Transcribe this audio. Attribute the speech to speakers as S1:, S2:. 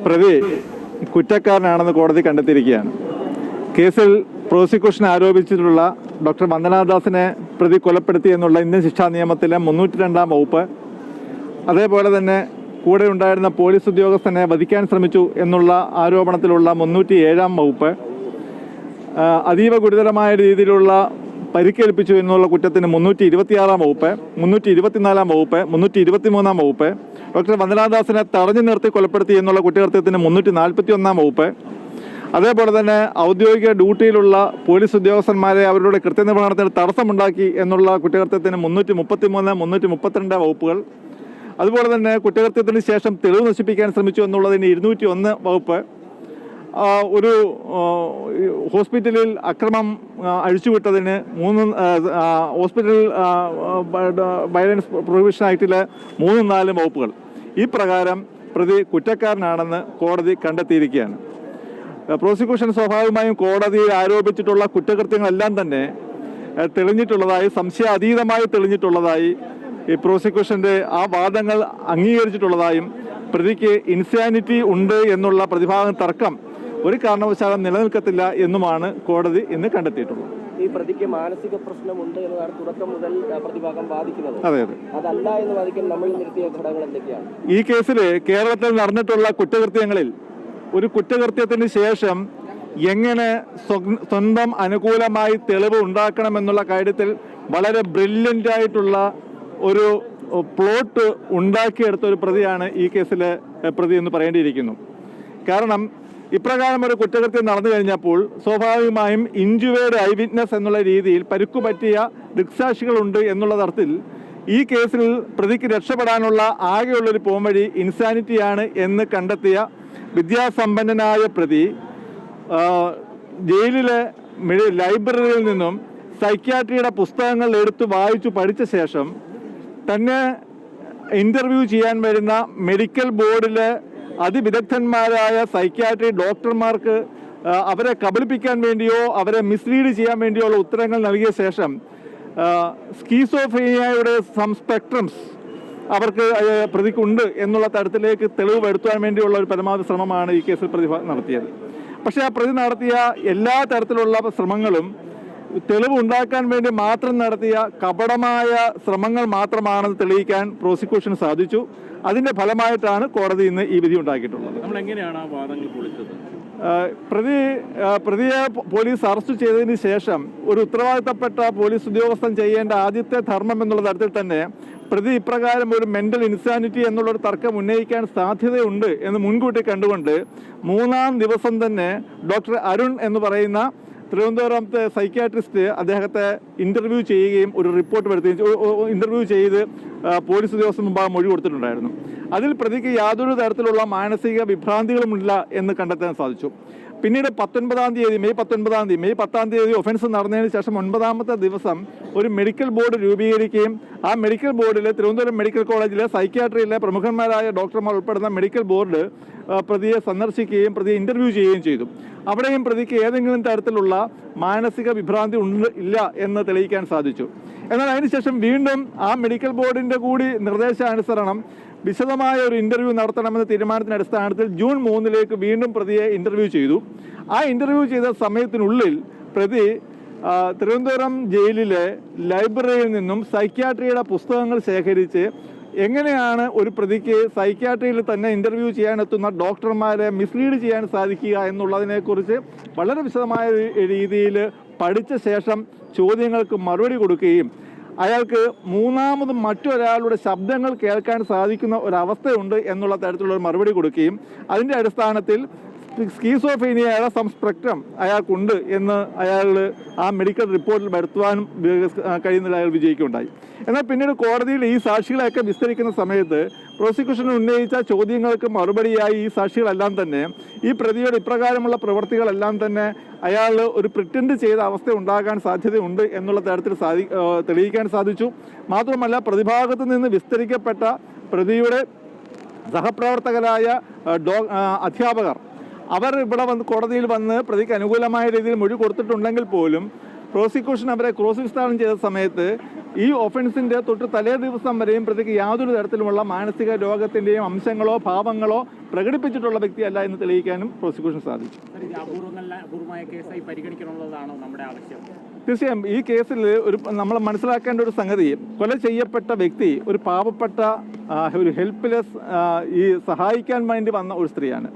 S1: പ്രതി കുറ്റക്കാരനാണെന്ന് കോടതി കണ്ടെത്തിയിരിക്കുകയാണ്. കേസിൽ പ്രോസിക്യൂഷൻ ആരോപിച്ചിട്ടുള്ള ഡോക്ടർ വന്ദനാദാസിനെ പ്രതി കൊലപ്പെടുത്തി എന്നുള്ള ഇന്ത്യൻ ശിക്ഷാ നിയമത്തിലെ 302 വകുപ്പ്, അതേപോലെ തന്നെ കൂടെ ഉണ്ടായിരുന്ന പോലീസ് ഉദ്യോഗസ്ഥനെ വധിക്കാൻ ശ്രമിച്ചു എന്നുള്ള ആരോപണത്തിലുള്ള 307 വകുപ്പ്, അതീവ ഗുരുതരമായ രീതിയിലുള്ള പരിക്കേൽപ്പിച്ചു എന്നുള്ള കുറ്റത്തിന് 326 വകുപ്പ്, 324 വകുപ്പ്, 323 വകുപ്പ്, ഡോക്ടർ വന്ദനാദാസിനെ തടഞ്ഞു നിർത്തി കൊലപ്പെടുത്തി എന്നുള്ള കുറ്റകൃത്യത്തിന് 341 വകുപ്പ്, അതേപോലെ തന്നെ ഔദ്യോഗിക ഡ്യൂട്ടിയിലുള്ള പോലീസ് ഉദ്യോഗസ്ഥന്മാരെ അവരുടെ കൃത്യനിർവഹണത്തിന് തടസ്സമുണ്ടാക്കി എന്നുള്ള കുറ്റകൃത്യത്തിന് 333, 332 വകുപ്പുകൾ, അതുപോലെ തന്നെ കുറ്റകൃത്യത്തിന് ശേഷം തെളിവ് നശിപ്പിക്കാൻ ശ്രമിച്ചു എന്നുള്ളതിന് 201 വകുപ്പ്, ഒരു ഹോസ്പിറ്റലിൽ അക്രമം അഴിച്ചുവിട്ടതിന് ഹോസ്പിറ്റൽ വയലൻസ് പ്രൊഹിബിഷൻ ആക്ടിലെ 3-4 വകുപ്പുകൾ. ഈ പ്രകാരം പ്രതി കുറ്റക്കാരനാണെന്ന് കോടതി കണ്ടെത്തിയിരിക്കുകയാണ്. പ്രോസിക്യൂഷൻ സ്വാഭാവികമായും കോടതിയിൽ ആരോപിച്ചിട്ടുള്ള കുറ്റകൃത്യങ്ങളെല്ലാം തന്നെ തെളിഞ്ഞിട്ടുള്ളതായി, സംശയാതീതമായി തെളിഞ്ഞിട്ടുള്ളതായി, ഈ പ്രോസിക്യൂഷൻ്റെ ആ വാദങ്ങൾ അംഗീകരിച്ചിട്ടുള്ളതായും പ്രതിക്ക് ഇൻസാനിറ്റി ഉണ്ട് എന്നുള്ള പ്രതിഭാഗം തർക്കം ഒരു കാരണവശാലും നിലനിൽക്കത്തില്ല എന്നുമാണ് കോടതി ഇന്ന് കണ്ടെത്തിയിട്ടുള്ളത്.
S2: ഈ പ്രതിക്ക് മാനസിക പ്രശ്നമുണ്ട് എന്നതാണ് തുടക്കം മുതൽ പ്രതിഭാഗം വാദിക്കുന്നത്.
S1: അതെ അതെ,
S2: അതല്ല എന്ന് വാദിക്കാൻ നമ്മൾ നിർത്തിയ ഘടകങ്ങൾ എന്തൊക്കെയാണ്?
S1: ഈ കേസിൽ കേരളത്തിൽ നടന്നിട്ടുള്ള കുറ്റകൃത്യങ്ങളിൽ ഒരു കുറ്റകൃത്യത്തിന് ശേഷം എങ്ങനെ സ്വന്തം അനുകൂലമായി തെളിവ് ഉണ്ടാക്കണമെന്നുള്ള കാര്യത്തിൽ വളരെ ബ്രില്യൻ്റ് ആയിട്ടുള്ള ഒരു പ്ലോട്ട് ഉണ്ടാക്കിയെടുത്ത ഒരു പ്രതിയാണ് ഈ കേസിലെ പ്രതി എന്ന് പറയേണ്ടിയിരിക്കുന്നു. കാരണം ഇപ്രകാരം ഒരു കുറ്റകൃത്യം നടന്നു കഴിഞ്ഞപ്പോൾ സ്വാഭാവികമായും ഇൻജുവേർഡ് ഐ വിറ്റ്നസ് എന്നുള്ള രീതിയിൽ പരുക്കുപറ്റിയ ദൃക്സാക്ഷികളുണ്ട് എന്നുള്ള തരത്തിൽ ഈ കേസിൽ പ്രതിക്ക് രക്ഷപ്പെടാനുള്ള ആകെയുള്ളൊരു പോംവഴി ഇൻസാനിറ്റിയാണ് എന്ന് കണ്ടെത്തിയ വിദ്യാസമ്പന്നനായ പ്രതി ജയിലിലെ ലൈബ്രറിയിൽ നിന്നും സൈക്യാട്രിയുടെ പുസ്തകങ്ങൾ എടുത്ത് വായിച്ചു പഠിച്ച ശേഷം തന്നെ ഇൻ്റർവ്യൂ ചെയ്യാൻ വരുന്ന മെഡിക്കൽ ബോർഡിലെ അതിവിദഗ്ധന്മാരായ സൈക്യാട്രി ഡോക്ടർമാർക്ക് അവരെ കബളിപ്പിക്കാൻ വേണ്ടിയോ അവരെ മിസ്ലീഡ് ചെയ്യാൻ വേണ്ടിയോ ഉള്ള ഉത്തരങ്ങൾ നൽകിയ ശേഷം സ്കീസോഫ്രീനിയയുടെ സം സ്പെക്ട്രംസ് അവർക്ക് പ്രതിക്കുണ്ട് എന്നുള്ള തരത്തിലേക്ക് തെളിവ് വരുത്താൻ വേണ്ടിയുള്ള ഒരു പരമാവധി ശ്രമമാണ് ഈ കേസിൽ പ്രതി നടത്തിയത്. പക്ഷേ ആ പ്രതി നടത്തിയ എല്ലാ തരത്തിലുള്ള ശ്രമങ്ങളും തെളിവ് ഉണ്ടാക്കാൻ വേണ്ടി മാത്രം നടത്തിയ കപടമായ ശ്രമങ്ങൾ മാത്രമാണെന്ന് തെളിയിക്കാൻ പ്രോസിക്യൂഷന് സാധിച്ചു. അതിൻ്റെ ഫലമായിട്ടാണ് കോടതി ഇന്ന് ഈ വിധി ഉണ്ടാക്കിയിട്ടുള്ളത്.
S3: നമ്മൾ എങ്ങനെയാണ് ആ വാദങ്ങൾ പൊളിച്ചത്?
S1: പ്രതിയെ പോലീസ് അറസ്റ്റ് ചെയ്തതിന് ശേഷം ഒരു ഉത്തരവാദിത്തപ്പെട്ട പോലീസ് ഉദ്യോഗസ്ഥൻ ചെയ്യേണ്ട ആദ്യത്തെ ധർമ്മം എന്നുള്ള തരത്തിൽ തന്നെ പ്രതി ഇപ്രകാരം ഒരു മെൻ്റൽ ഇൻസാനിറ്റി എന്നുള്ളൊരു തർക്കം ഉന്നയിക്കാൻ സാധ്യതയുണ്ട് എന്ന് മുൻകൂട്ടി കണ്ടുകൊണ്ട് 3-ാം ദിവസം തന്നെ ഡോക്ടർ അരുൺ എന്ന് പറയുന്ന തിരുവനന്തപുരത്തെ സൈക്യാട്രിസ്റ്റ് അദ്ദേഹത്തെ ഇൻ്റർവ്യൂ ചെയ്യുകയും ഒരു റിപ്പോർട്ട് വരുത്തുകയും ഇൻ്റർവ്യൂ ചെയ്ത് പോലീസ് ഉദ്യോഗസ്ഥന് മുമ്പാകെ മൊഴി കൊടുത്തിട്ടുണ്ടായിരുന്നു. അതിൽ പ്രതിക്ക് യാതൊരു തരത്തിലുള്ള മാനസിക വിഭ്രാന്തികളുമില്ല എന്ന് കണ്ടെത്താൻ സാധിച്ചു. പിന്നീട് 19-ാം തീയതി മെയ് 10-ാം തീയതി ഒഫൻസ് നടന്നതിന് ശേഷം 9-ാമത്തെ ദിവസം ഒരു മെഡിക്കൽ ബോർഡ് രൂപീകരിക്കുകയും ആ മെഡിക്കൽ ബോർഡിൽ തിരുവനന്തപുരം മെഡിക്കൽ കോളേജിലെ സൈക്യാട്രിയിലെ പ്രമുഖന്മാരായ ഡോക്ടർമാർ ഉൾപ്പെടുന്ന മെഡിക്കൽ ബോർഡ് പ്രതിയെ സന്ദർശിക്കുകയും പ്രതിയെ ഇൻ്റർവ്യൂ ചെയ്യുകയും ചെയ്തു. അവിടെയും പ്രതിക്ക് ഏതെങ്കിലും തരത്തിലുള്ള മാനസിക വിഭ്രാന്തി ഇല്ല എന്ന് തെളിയിക്കാൻ സാധിച്ചു. എന്നാൽ അതിനുശേഷം വീണ്ടും ആ മെഡിക്കൽ ബോർഡിൻ്റെ കൂടി നിർദ്ദേശാനുസരണം വിശദമായ ഒരു ഇൻ്റർവ്യൂ നടത്തണമെന്ന തീരുമാനത്തിൻ്റെ അടിസ്ഥാനത്തിൽ ജൂൺ 3 വീണ്ടും പ്രതിയെ ഇൻ്റർവ്യൂ ചെയ്തു. ആ ഇൻ്റർവ്യൂ ചെയ്ത സമയത്തിനുള്ളിൽ പ്രതി തിരുവനന്തപുരം ജയിലിലെ ലൈബ്രറിയിൽ നിന്നും സൈക്യാട്രിയുടെ പുസ്തകങ്ങൾ ശേഖരിച്ച് എങ്ങനെയാണ് ഒരു പ്രതിക്ക് സൈക്യാട്രിയിൽ തന്നെ ഇൻ്റർവ്യൂ ചെയ്യാനെത്തുന്ന ഡോക്ടർമാരെ മിസ്ലീഡ് ചെയ്യാൻ സാധിക്കുക എന്നുള്ളതിനെക്കുറിച്ച് വളരെ വിശദമായ രീതിയിൽ പഠിച്ച ശേഷം ചോദ്യങ്ങൾക്ക് മറുപടി കൊടുക്കുകയും അയാൾക്ക് മൂന്നാമതും മറ്റൊരാളുടെ ശബ്ദങ്ങൾ കേൾക്കാൻ സാധിക്കുന്ന ഒരവസ്ഥയുണ്ട് എന്നുള്ള തരത്തിലുള്ള മറുപടി കൊടുക്കുകയും അതിൻ്റെ അടിസ്ഥാനത്തിൽ സ്കീസോഫ്രീനിയയുടെ സ്പെക്ട്രം അയാൾക്കുണ്ട് എന്ന് അയാൾ ആ മെഡിക്കൽ റിപ്പോർട്ടിൽ വരുത്തുവാനും കഴിയുന്നതിൽ അയാൾ വിജയിക്കുകയുണ്ടായി. എന്നാൽ പിന്നീട് കോടതിയിൽ ഈ സാക്ഷികളെയൊക്കെ വിസ്തരിക്കുന്ന സമയത്ത് പ്രോസിക്യൂഷൻ ഉന്നയിച്ച ചോദ്യങ്ങൾക്ക് മറുപടിയായി ഈ സാക്ഷികളെല്ലാം തന്നെ ഈ പ്രതിയുടെ ഇപ്രകാരമുള്ള പ്രവൃത്തികളെല്ലാം തന്നെ അയാൾ ഒരു പ്രിറ്റൻഡ് ചെയ്ത അവസ്ഥ ഉണ്ടാകാൻ സാധ്യതയുണ്ട് എന്നുള്ള തരത്തിൽ തെളിയിക്കാൻ സാധിച്ചു. മാത്രമല്ല പ്രതിഭാഗത്ത് നിന്ന് വിസ്തരിക്കപ്പെട്ട പ്രതിയുടെ സഹപ്രവർത്തകരായ അധ്യാപകർ അവർ ഇവിടെ കോടതിയിൽ വന്ന് പ്രതിക്ക് അനുകൂലമായ രീതിയിൽ മൊഴി കൊടുത്തിട്ടുണ്ടെങ്കിൽ പോലും പ്രോസിക്യൂഷൻ അവരെ ക്രോസ് വിസ്താരം ചെയ്ത സമയത്ത് ഈ ഒഫൻസിന്റെ തൊട്ട് തലേ ദിവസം വരെയും പ്രതിക്ക് യാതൊരു തരത്തിലുമുള്ള മാനസിക രോഗത്തിന്റെയും അംശങ്ങളോ ഭാവങ്ങളോ പ്രകടിപ്പിച്ചിട്ടുള്ള വ്യക്തിയല്ല എന്ന് തെളിയിക്കാനും പ്രോസിക്യൂഷൻ സാധിച്ചു.
S3: അപൂർവമായ കേസായി പരിഗണിക്കണമെന്നതാണോ നമ്മുടെ ആവശ്യം?
S1: തീർച്ചയായും ഈ കേസിൽ നമ്മൾ മനസ്സിലാക്കേണ്ട ഒരു സംഗതി, കൊല ചെയ്യപ്പെട്ട വ്യക്തി ഒരു പാവപ്പെട്ട ഒരു ഹെൽപ്ലെസ് ഈ സഹായിക്കാൻ വേണ്ടി വന്ന ഒരു സ്ത്രീയാണ്.